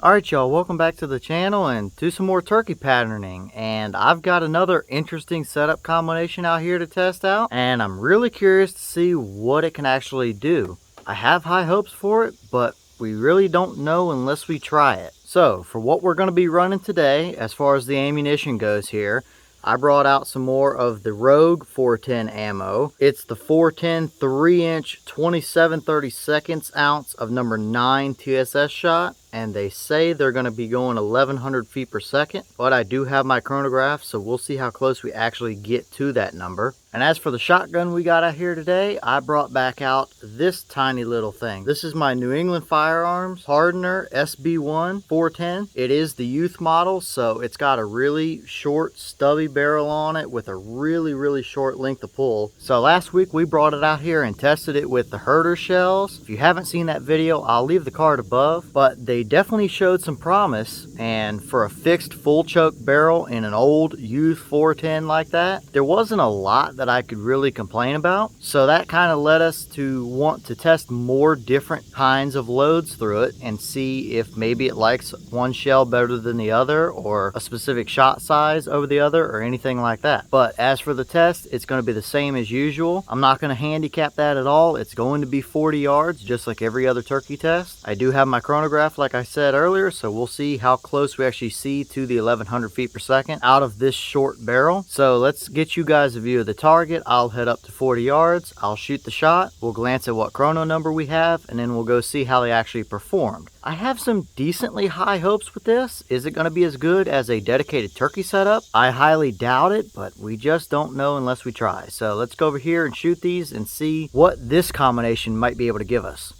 Alright y'all, welcome back to the channel and to some more turkey patterning. And I've got another interesting setup combination out here to test out, and I'm really curious to see what it can actually do. I have high hopes for it, but we really don't know unless we try it. So for what we're going to be running today, as far as the ammunition goes here, I brought out some more of the Rogue 410 ammo. It's the 410 3-inch 27/32 ounce of number 9 TSS shot, and they say they're going to be going 1100 feet per second, but I do have my chronograph, so we'll see how close we actually get to that number. And as for the shotgun we got out here today, I brought back out this tiny little thing. This is my New England Firearms Pardner SB-1 410. It is the youth model, so it's got a really short stubby barrel on it with a really short length of pull. So last week we brought it out here and tested it with the herder shells. If you haven't seen that video, I'll leave the card above, but they definitely showed some promise. And for a fixed full choke barrel in an old youth 410 like that, there wasn't a lot that I could really complain about. So that kind of led us to want to test more different kinds of loads through it and see if maybe it likes one shell better than the other, or a specific shot size over the other, or anything like that. But as for the test, it's going to be the same as usual. I'm not going to handicap that at all. It's going to be 40 yards just like every other turkey test. I do have my chronograph like I said earlier, so we'll see how close we actually see to the 1100 feet per second out of this short barrel. So let's get you guys a view of the target. I'll head up to 40 yards, I'll shoot the shot, we'll glance at what chrono number we have, and then we'll go see how they actually performed. I have some decently high hopes with this. Is it going to be as good as a dedicated turkey setup? I highly doubt it, but we just don't know unless we try. So let's go over here and shoot these and see what this combination might be able to give us.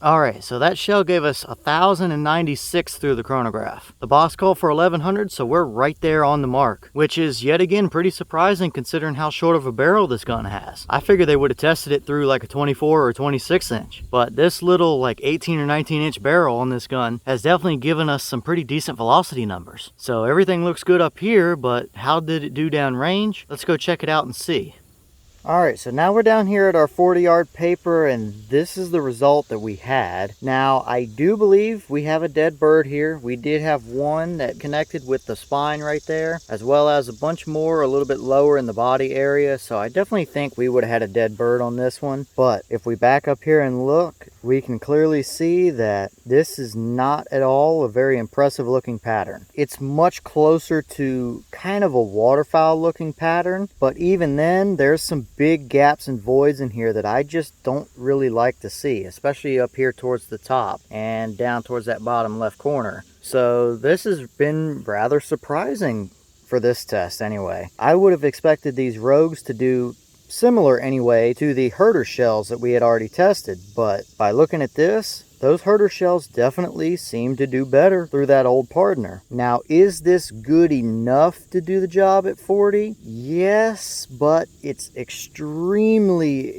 Alright, so that shell gave us 1,096 through the chronograph. The boss called for 1,100, so we're right there on the mark, which is yet again pretty surprising considering how short of a barrel this gun has. I figured they would have tested it through like a 24 or 26 inch, but this little like 18 or 19 inch barrel on this gun has definitely given us some pretty decent velocity numbers. So everything looks good up here, but how did it do down range? Let's go check it out and see. Alright, so now we're down here at our 40 yard paper, and this is the result that we had. Now, I do believe we have a dead bird here. We did have one that connected with the spine right there, as well as a bunch more a little bit lower in the body area, so I definitely think we would have had a dead bird on this one. But if we back up here and look, we can clearly see that this is not at all a very impressive looking pattern. It's much closer to kind of a waterfowl looking pattern, but even then, there's some big gaps and voids in here that I just don't really like to see, especially up here towards the top and down towards that bottom left corner. So this has been rather surprising for this test anyway. I would have expected these rogues to do similar anyway to the herder shells that we had already tested, but by looking at this, those herder shells definitely seem to do better through that old Pardner. Now, is this good enough to do the job at 40? Yes, but it's extremely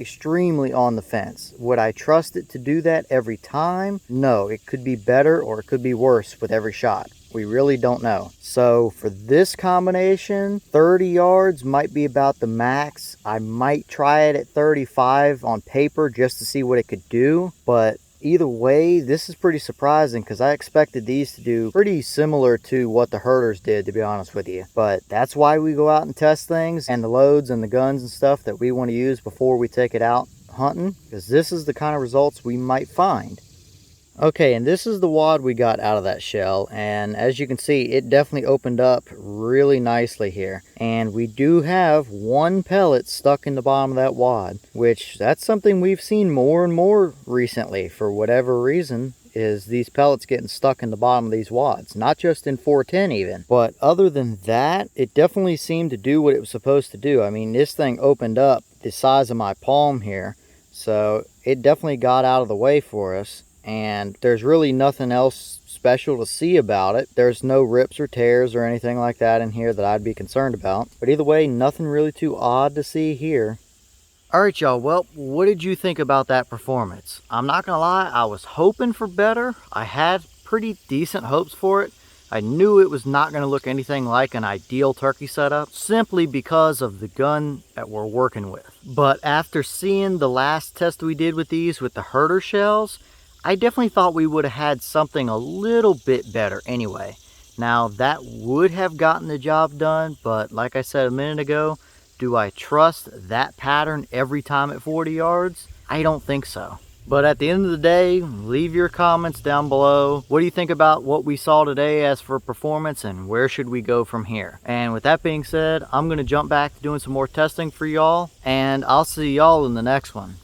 on the fence. Would I trust it to do that every time? No, it could be better or it could be worse with every shot. We really don't know. So for this combination, 30 yards might be about the max. I might try it at 35 on paper just to see what it could do, but either way, this is pretty surprising because I expected these to do pretty similar to what the herders did, to be honest with you. But that's why we go out and test things and the loads and the guns and stuff that we want to use before we take it out hunting, because this is the kind of results we might find. Okay, and this is the wad we got out of that shell, and as you can see, it definitely opened up really nicely here. And we do have one pellet stuck in the bottom of that wad, which that's something we've seen more and more recently for whatever reason, is these pellets getting stuck in the bottom of these wads. Not just in 410 even, but other than that, it definitely seemed to do what it was supposed to do. I mean, this thing opened up the size of my palm here, so it definitely got out of the way for us. And there's really nothing else special to see about it. There's no rips or tears or anything like that in here that I'd be concerned about. But either way, nothing really too odd to see here. Alright y'all, well, what did you think about that performance? I'm not gonna lie, I was hoping for better. I had pretty decent hopes for it. I knew it was not going to look anything like an ideal turkey setup simply because of the gun that we're working with. But after seeing the last test we did with these with the herder shells, I definitely thought we would have had something a little bit better anyway. Now that would have gotten the job done, but like I said a minute ago, do I trust that pattern every time at 40 yards? I don't think so. But at the end of the day, leave your comments down below. What do you think about what we saw today as for performance, and where should we go from here? And with that being said, I'm going to jump back to doing some more testing for y'all, and I'll see y'all in the next one.